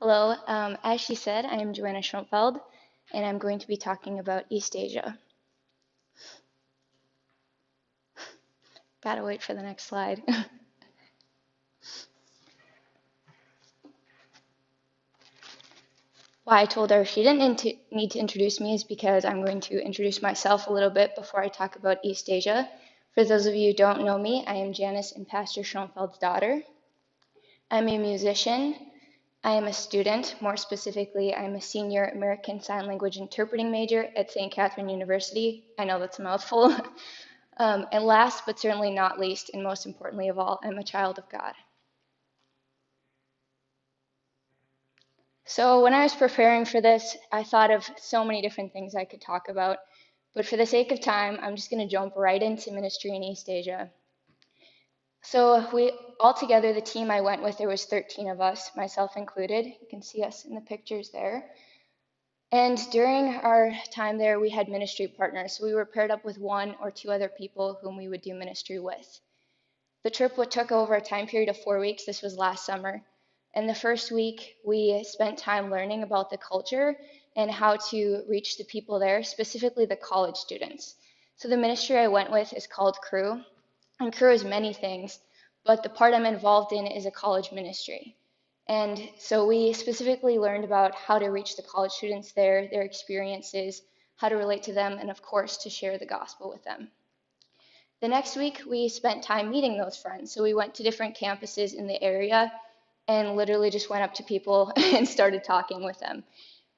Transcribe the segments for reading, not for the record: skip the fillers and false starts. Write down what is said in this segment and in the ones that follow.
Hello, as she said, I am Joanna Schoenfeld, and I'm going to be talking about East Asia. Gotta wait for the next slide. Why I told her she didn't need to introduce me is because I'm going to introduce myself a little bit before I talk about East Asia. For those of you who don't know me, I am Janice and Pastor Schoenfeld's daughter. I'm a musician. I am a student. More specifically, I'm a senior American Sign Language interpreting major at St. Catherine University. I know that's a mouthful. And last but certainly not least, and most importantly of all, I'm a child of God. So when I was preparing for this, I thought of so many different things I could talk about. But for the sake of time, I'm just going to jump right into ministry in East Asia. So all together, the team I went with, there was 13 of us, myself included. You can see us in the pictures there. And during our time there, we had ministry partners. So we were paired up with one or two other people whom we would do ministry with. The trip took over a time period of 4 weeks. This was last summer. And the first week, we spent time learning about the culture and how to reach the people there, specifically the college students. So the ministry I went with is called Crew. And Crew is many things, but the part I'm involved in is a college ministry. And so we specifically learned about how to reach the college students there, their experiences, how to relate to them, and of course, to share the gospel with them. The next week, we spent time meeting those friends. So we went to different campuses in the area and literally just went up to people and started talking with them,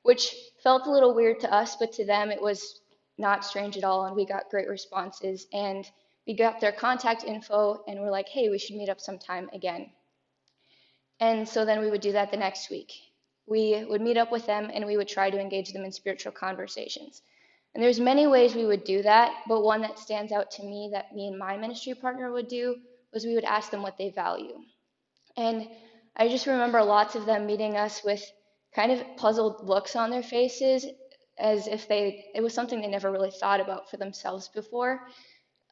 which felt a little weird to us, but to them it was not strange at all, and we got great responses. And we got their contact info and we're like, hey, we should meet up sometime again. And so then we would do that the next week. We would meet up with them and we would try to engage them in spiritual conversations. And there's many ways we would do that, but one that stands out to me that me and my ministry partner would do was we would ask them what they value. And I just remember lots of them meeting us with kind of puzzled looks on their faces, as if it was something they never really thought about for themselves before.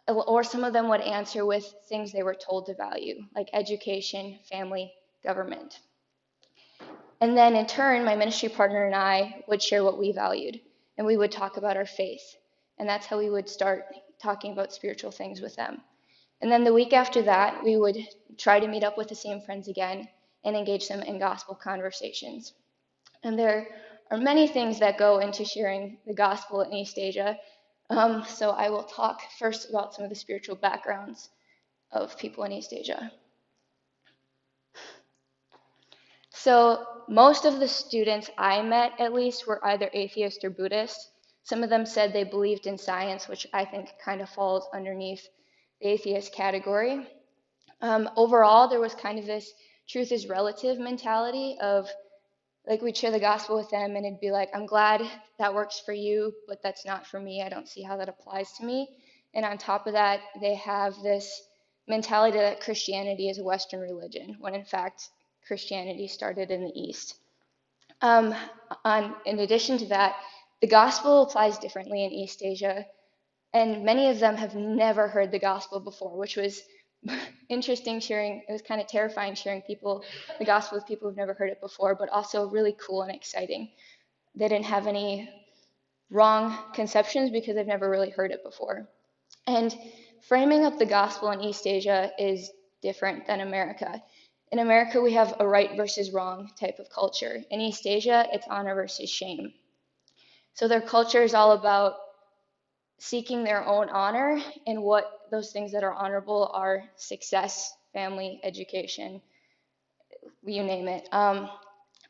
Or some of them would answer with things they were told to value, like education, family, government. And then in turn, my ministry partner and I would share what we valued, and we would talk about our faith. And that's how we would start talking about spiritual things with them. And then the week after that, we would try to meet up with the same friends again and engage them in gospel conversations. And there are many things that go into sharing the gospel in East Asia. So I will talk first about some of the spiritual backgrounds of people in East Asia. So most of the students I met, at least, were either atheist or Buddhist. Some of them said they believed in science, which I think kind of falls underneath the atheist category. Overall, there was kind of this truth is relative mentality of, like, we'd share the gospel with them and it'd be like, I'm glad that works for you, but that's not for me. I don't see how that applies to me. And on top of that, they have this mentality that Christianity is a Western religion, when in fact, Christianity started in the East. In addition to that, the gospel applies differently in East Asia, and many of them have never heard the gospel before, which was interesting sharing. It was kind of terrifying sharing the gospel with people who've never heard it before, but also really cool and exciting. They didn't have any wrong conceptions because they've never really heard it before. And framing up the gospel in East Asia is different than America. In America, we have a right versus wrong type of culture. In East Asia, it's honor versus shame. So their culture is all about seeking their own honor, and what those things that are honorable are success, family, education, you name it. And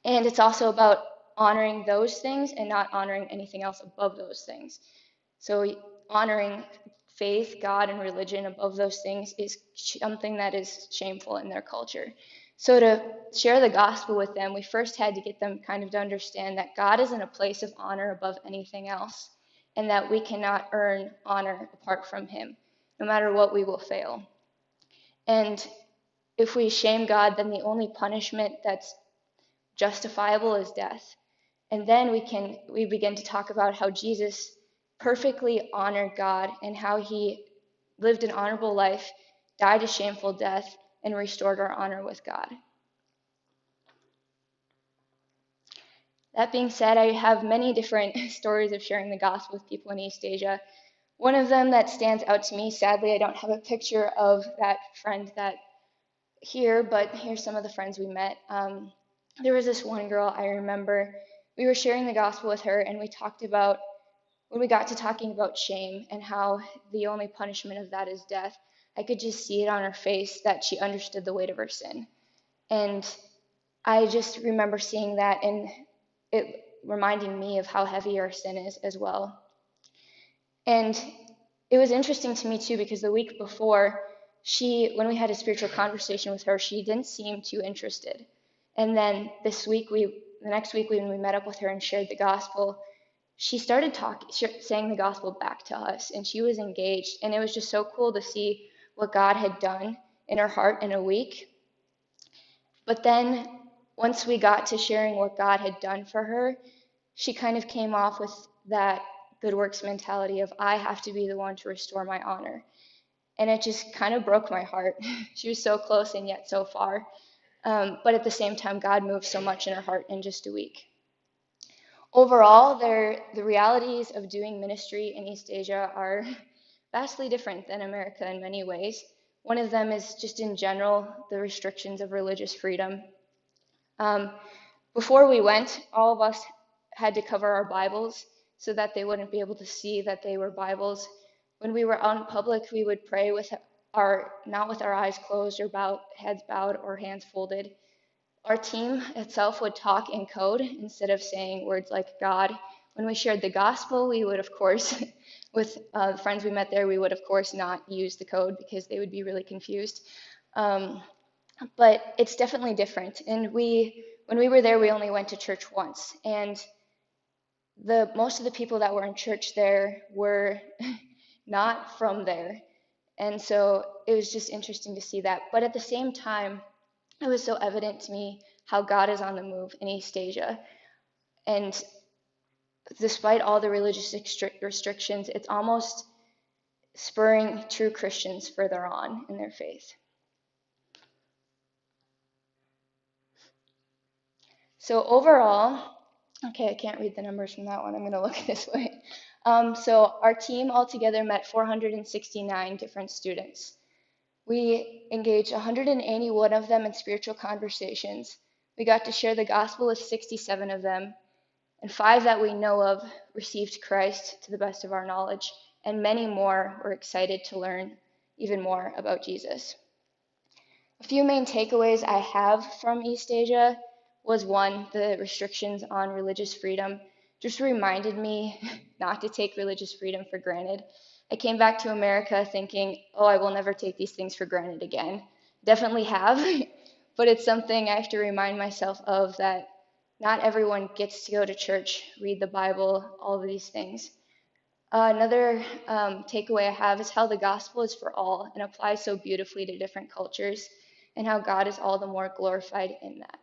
it's also about honoring those things and not honoring anything else above those things. So honoring faith, God, and religion above those things is something that is shameful in their culture. So to share the gospel with them, we first had to get them kind of to understand that God is in a place of honor above anything else, and that we cannot earn honor apart from him. No matter what, we will fail. And if we shame God, then the only punishment that's justifiable is death. And then we begin to talk about how Jesus perfectly honored God and how he lived an honorable life, died a shameful death, and restored our honor with God. That being said, I have many different stories of sharing the gospel with people in East Asia. One of them that stands out to me, sadly, I don't have a picture of that friend that here, but here's some of the friends we met. There was this one girl I remember. We were sharing the gospel with her, and we talked about when we got to talking about shame and how the only punishment of that is death. I could just see it on her face that she understood the weight of her sin. And I just remember seeing that and it reminding me of how heavy our sin is as well. And it was interesting to me too because the week before, when we had a spiritual conversation with her, she didn't seem too interested. And then the next week when we met up with her and shared the gospel, she started saying the gospel back to us, and she was engaged. And it was just so cool to see what God had done in her heart in a week. But then once we got to sharing what God had done for her, she kind of came off with that good works mentality of, I have to be the one to restore my honor. And it just kind of broke my heart. She was so close and yet so far. But at the same time, God moved so much in her heart in just a week. Overall, the realities of doing ministry in East Asia are vastly different than America in many ways. One of them is just in general, the restrictions of religious freedom. Before we went, all of us had to cover our Bibles so that they wouldn't be able to see that they were Bibles. When we were out in public, we would pray not with our eyes closed or heads bowed or hands folded. Our team itself would talk in code instead of saying words like God. When we shared the gospel, we would, of course, with the friends we met there, we would, of course, not use the code because they would be really confused. But it's definitely different. And when we were there, we only went to church once. And most of the people that were in church there were not from there. And so it was just interesting to see that. But at the same time, it was so evident to me how God is on the move in East Asia. And despite all the religious restrictions, it's almost spurring true Christians further on in their faith. So overall, okay, I can't read the numbers from that one. I'm going to look this way. So our team altogether met 469 different students. We engaged 181 of them in spiritual conversations. We got to share the gospel with 67 of them, and 5 that we know of received Christ to the best of our knowledge, and many more were excited to learn even more about Jesus. A few main takeaways I have from East Asia was one, the restrictions on religious freedom just reminded me not to take religious freedom for granted. I came back to America thinking, oh, I will never take these things for granted again. Definitely have, but it's something I have to remind myself of, that not everyone gets to go to church, read the Bible, all of these things. Another takeaway I have is how the gospel is for all and applies so beautifully to different cultures, and how God is all the more glorified in that.